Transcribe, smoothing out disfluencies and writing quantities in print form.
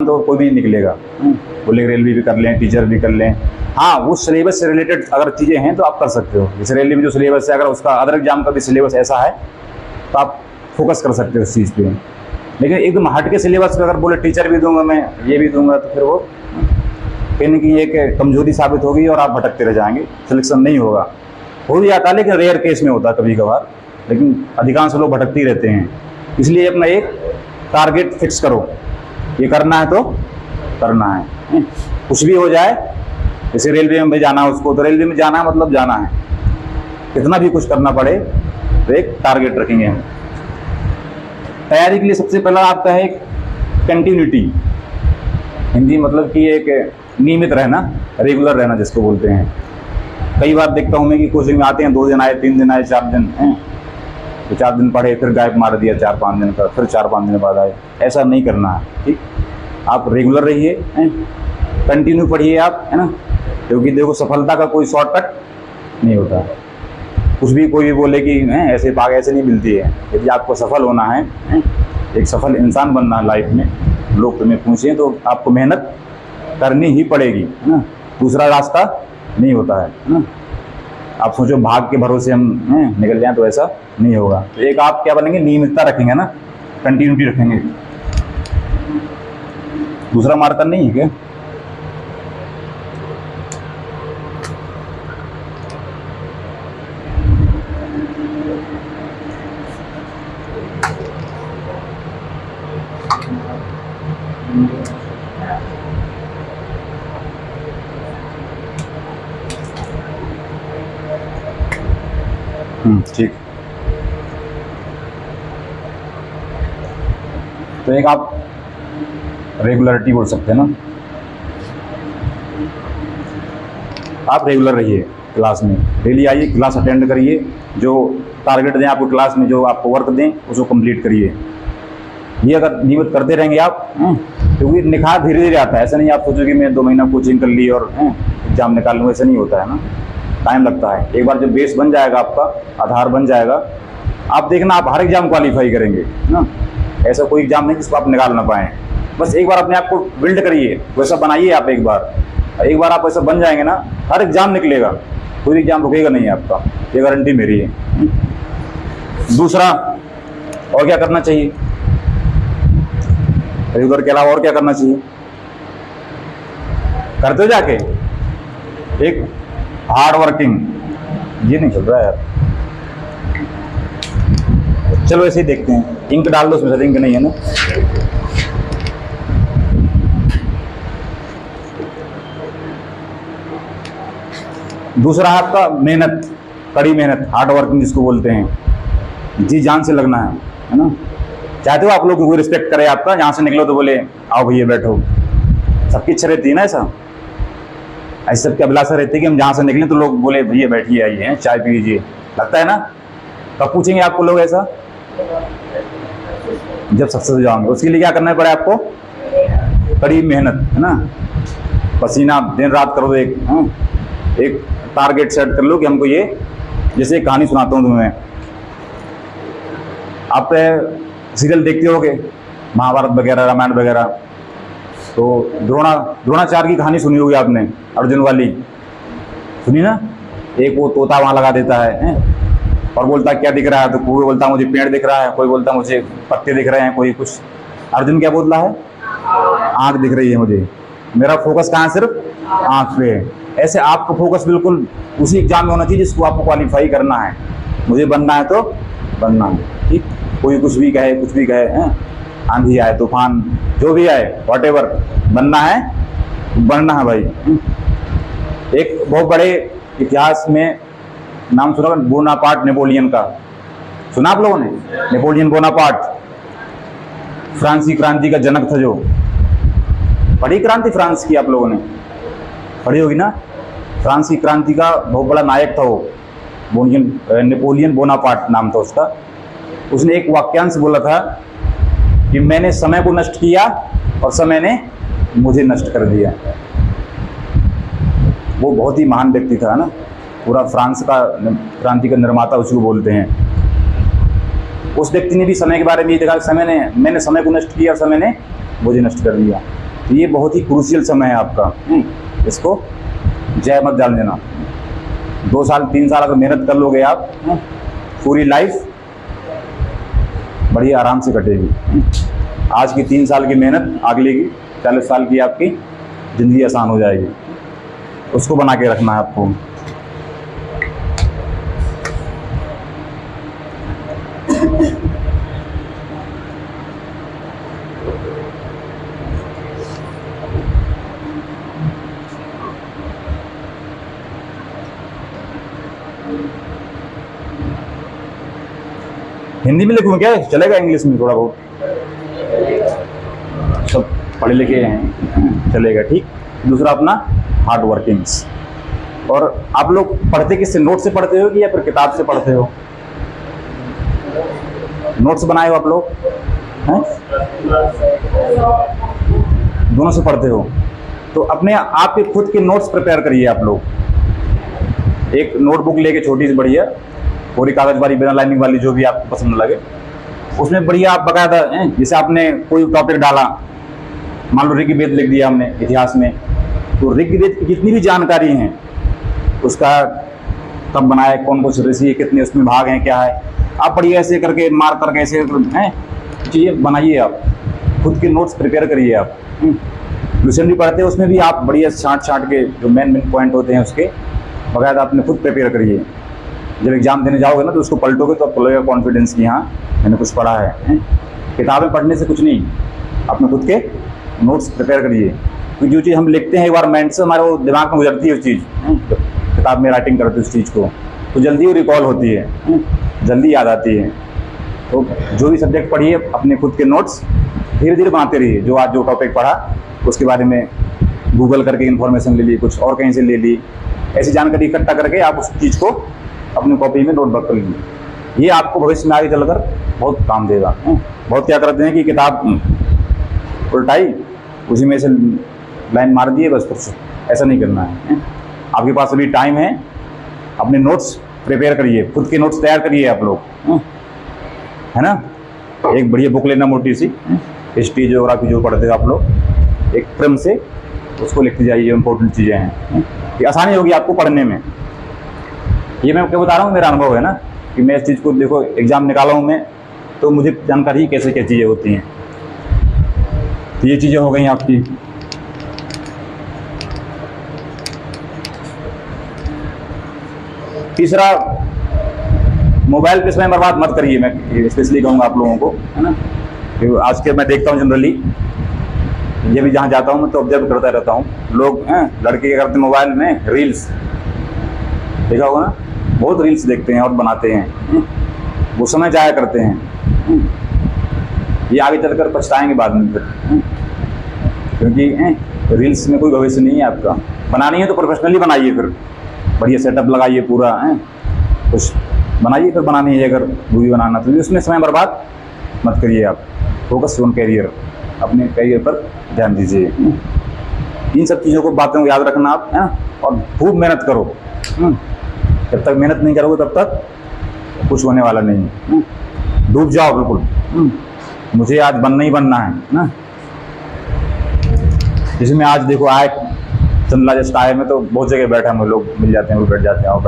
तो कोई भी नहीं निकलेगा। बोले रेलवे भी कर लें, टीचर भी कर लें। हाँ, वो सिलेबस से रिलेटेड अगर चीज़ें हैं तो आप कर सकते हो। जैसे रेलवे में जो सिलेबस है, अगर उसका अदर एग्जाम का भी सिलेबस ऐसा है तो आप फोकस कर सकते हो उस चीज़ पे। लेकिन एकदम हट के सिलेबस पे अगर बोले टीचर भी दूंगा मैं, ये भी दूंगा, तो फिर वो कहीं ना कहीं एक कमजोरी साबित होगी और आप भटकते रह जाएंगे, सिलेक्शन नहीं होगा। हो भी जाता है लेकिन रेयर केस में होता है कभी कभार, लेकिन अधिकांश लोग भटकते ही रहते हैं। इसलिए अपना एक टारगेट फिक्स करो, ये करना है तो करना है, कुछ भी हो जाए। जैसे रेलवे में भी जाना है उसको, तो रेलवे में जाना है मतलब जाना है, कितना भी कुछ करना पड़े तो एक टारगेट रखेंगे हम। तैयारी के लिए सबसे पहला आपका है कंटिन्यूटी, हिंदी मतलब कि एक नियमित रहना, रेगुलर रहना जिसको बोलते हैं। कई बार देखता हूँ मैं कि कोचिंग में आते हैं, 2 दिन आए, 3 दिन आए, 4 दिन हैं, तो 4 दिन पढ़े फिर गायब मार दिया 4-5 दिन का, फिर 4-5 दिन बाद आए। ऐसा नहीं करना है, ठीक। आप रेगुलर रहिए, कंटिन्यू पढ़िए आप, है ना, क्योंकि देखो सफलता का कोई शॉर्टकट नहीं होता। कुछ भी कोई भी बोले कि ऐसे भाग ऐसे नहीं मिलती है। यदि आपको सफल होना है, एक सफल इंसान बनना है लाइफ में, लोग तुम्हें पूछें तो आपको मेहनत करनी ही पड़ेगी, है ना, दूसरा रास्ता नहीं होता है ना। आप सोचो भाग के भरोसे हम निकल जाएं तो ऐसा नहीं होगा। तो एक आप क्या बनेंगे, नियमितता रखेंगे ना, कंटिन्यूटी रखेंगे। दूसरा मार्कर नहीं है क्या? ठीक। तो एक आप रेगुलरिटी बोल सकते हैं ना, आप रेगुलर रहिए क्लास में, डेली आइए, क्लास अटेंड करिए, जो टारगेट दें आपको क्लास में, जो आपको वर्क दें उसको कंप्लीट करिए। ये अगर नियमित करते रहेंगे आप, क्योंकि निखार धीरे धीरे आता है। ऐसा नहीं आप सोचो कि मैं 2 महीना कोचिंग कर ली और एग्जाम निकाल लूँ, ऐसा नहीं होता है ना, टाइम लगता है। एक बार जब बेस बन जाएगा आपका, आधार बन जाएगा, आप देखना आप हर एग्जाम क्वालिफाई करेंगे ना। ऐसा कोई एग्जाम नहीं जिसको आप निकाल ना पाएँ। बस एक बार अपने आप को बिल्ड करिए, वैसा बनाइए आप। एक बार आप ऐसा बन जाएंगे ना, हर एग्जाम निकलेगा, कोई एग्जाम रुकेगा नहीं आपका, ये गारंटी मेरी है। दूसरा, और क्या करना चाहिए रेगुलर के अलावा, और क्या करना चाहिए? करते हो जाके एक हार्ड वर्किंग, ये नहीं चल रहा है यार, चलो ऐसे ही देखते हैं। इंक डाल दो उसमें, इंक नहीं है ना। दूसरा है आपका मेहनत, कड़ी मेहनत, हार्ड वर्किंग जिसको बोलते हैं, जी जान से लगना है ना। चाहते हो आप लोग कोई रिस्पेक्ट करे आपका, यहाँ से निकलो तो बोले आओ भैया बैठो, सबकी इच्छा रहती है ना, ऐसी सबकी अभिलाषा रहती है कि हम जहाँ से निकलें तो लोग बोले भैया बैठिए, आइए चाय पी लीजिए, लगता है ना। कब पूछेंगे आपको लोग ऐसा? जब सक्सेस हो जाओगे। उसके लिए क्या करना पड़े आपको? कड़ी मेहनत, है ना, पसीना दिन रात करो। एक टारगेट सेट कर लो कि हमको ये, जैसे एक कहानी सुनाता हूँ तुम्हें। आप सीरियल देखते होगे, महाभारत वगैरह, रामायण वगैरह, तो द्रोणाचार्य की कहानी सुनी होगी आपने, अर्जुन वाली सुनी ना। एक वो तोता वहाँ लगा देता है और बोलता क्या दिख रहा है, तो कोई बोलता मुझे पेड़ दिख रहा है, कोई बोलता मुझे पत्ते दिख रहे हैं, कोई कुछ। अर्जुन क्या बोलता है? आँख दिख रही है मुझे, मेरा फोकस कहाँ है? सिर्फ आँख पे है। ऐसे आपको फोकस बिल्कुल उसी एग्जाम में होना चाहिए जिसको आपको क्वालिफाई करना है। मुझे बनना है तो बनना है, ठीक। कोई कुछ भी कहे, कुछ भी कहे, आंधी आए, तूफान, जो भी आए, व्हाटएवर, बनना है, बनना है भाई। एक बहुत बड़े इतिहास में नाम सुना बोनापार्ट, नेपोलियन का, सुना आप लोगों ने? नेपोलियन बोनापार्ट फ्रांसीसी क्रांति का जनक था। जो बड़ी क्रांति फ्रांस की आप लोगों ने पढ़ी होगी ना। फ्रांसीसी क्रांति का बहुत बड़ा नायक था वो, नेपोलियन बोनापार्ट नाम था उसका। उसने एक वाक्यांश बोला था कि मैंने समय को नष्ट किया और समय ने मुझे नष्ट कर दिया। वो बहुत ही महान व्यक्ति था ना, पूरा फ्रांस का क्रांति का निर्माता उसको बोलते हैं। उस व्यक्ति ने भी समय के बारे में ये देखा, मैंने समय को नष्ट किया और समय ने मुझे नष्ट कर दिया। तो ये बहुत ही क्रूशियल समय है आपका। इसको जय मत जान देना। 2 साल 3 साल अगर मेहनत कर लोगे आप, पूरी लाइफ बड़ी आराम से कटेगी। आज की 3 साल की मेहनत अगले की 40 साल की आपकी ज़िंदगी आसान हो जाएगी। उसको बना के रखना है आपको। हिंदी में लिखूँ क्या, चलेगा? इंग्लिश में थोड़ा बहुत, सब पढ़े लिखे हैं, चलेगा, ठीक। दूसरा अपना हार्ड वर्किंग्स। और आप लोग पढ़ते किससे? नोट से पढ़ते हो कि या फिर किताब से पढ़ते हो? नोट्स बनाए हो आप लोग हैं? दोनों से पढ़ते हो तो अपने आपके खुद के नोट्स प्रिपेयर करिए आप लोग। एक नोटबुक लेके छोटी सी बढ़िया, पूरी कागज वाली, बिना लाइनिंग वाली, जो भी आपको पसंद लगे, उसमें बढ़िया आप बकायदा, जैसे आपने कोई टॉपिक डाला, मान लो ऋग्वेद लिख दिया हमने इतिहास में, तो ऋग्वेद की जितनी भी जानकारी हैं, उसका कब बनाया, कौन कौन से ऋषि, कितने उसमें भाग हैं, क्या है, आप बढ़िया ऐसे करके मार करके ऐसे हैं चीज़ें बनाइए। आप खुद के नोट्स प्रिपेयर करिए। आप ट्यूशन भी पढ़ते हैं, उसमें भी आप बढ़िया छाँट के जो मेन पॉइंट होते हैं उसके बकायदा अपने खुद प्रिपेयर करिए। जब एग्जाम देने जाओगे ना तो उसको पलटोगे तो आपको लगेगा कॉन्फिडेंस कि हाँ मैंने कुछ पढ़ा है। किताबें पढ़ने से कुछ नहीं, अपने खुद के नोट्स प्रिपेयर करिए। क्योंकि जो चीज़ हम लिखते हैं एक बार माइंड से हमारे वो दिमाग में गुजरती है, उस चीज़ किताब में राइटिंग करते हैं उस चीज़ को, तो जल्दी वो रिकॉल होती है, जल्दी याद आती है। तो जो भी सब्जेक्ट पढ़िए अपने खुद के नोट्स धीरे धीरे बनाते रहिए। जो आज जो टॉपिक पढ़ा उसके बारे में गूगल करके इन्फॉर्मेशन ले ली, कुछ और कहीं से ले ली, ऐसी जानकारी इकट्ठा करके आप उस चीज़ को अपनी कॉपी में नोटबुक कर लीजिए। ये आपको भविष्य में आगे चलकर बहुत काम देगा। बहुत क्या करते हैं कि किताब उल्टाई, उसी में से लाइन मार दिए, बस कुछ ऐसा नहीं करना है। आपके पास अभी टाइम है, अपने नोट्स प्रिपेयर करिए, खुद के नोट्स तैयार करिए आप लोग, है ना। एक बढ़िया बुक लेना मोटी सी, हिस्ट्री ज्योग्राफी जो पढ़ते हो आप लोग, एक क्रम से उसको लिखते जाइए, इंपॉर्टेंट चीज़ें हैं, ये आसानी होगी आपको पढ़ने में। ये मैं क्या बता रहा हूँ, मेरा अनुभव है ना, कि मैं इस चीज़ को देखो एग्जाम निकाला हूँ मैं, तो मुझे जानकारी कैसे क्या चीज़ें होती हैं। तो ये चीज़ें हो गई आपकी। तीसरा, मोबाइल पे समय बर्बाद मत करिए। मैं स्पेशली कहूँगा आप लोगों को, है ना, कि आज के मैं देखता हूँ जनरली, ये भी जहाँ जाता हूँ मैं तो ऑब्जर्व करता रहता हूँ, लोग लड़के क्या करते हैं मोबाइल में रील्स, देखा होगा ना, बहुत रील्स देखते हैं और बनाते हैं, वो समय जाया करते हैं। ये आगे चलकर पछताएंगे बाद में फिर, क्योंकि रील्स में कोई भविष्य नहीं है आपका। बनानी है तो प्रोफेशनली बनाइए, फिर बढ़िया सेटअप लगाइए पूरा, कुछ बनाइए, फिर बनानी है अगर मूवी बनाना तो उसमें समय बर्बाद मत करिए। आप फोकस ऑन कैरियर, अपने कैरियर पर ध्यान दीजिए। इन सब चीज़ों को, बातों को याद रखना आप, और खूब मेहनत करो। जब तक मेहनत नहीं करोगे तब तक कुछ होने वाला नहीं। डूब जाओ बिल्कुल, मुझे आज बनना ही बनना है ना। जिसमें आज देखो आए चंद्रा जस्ट आए में तो बहुत जगह बैठे हम लोग मिल जाते हैं, वो बैठ जाते हैं और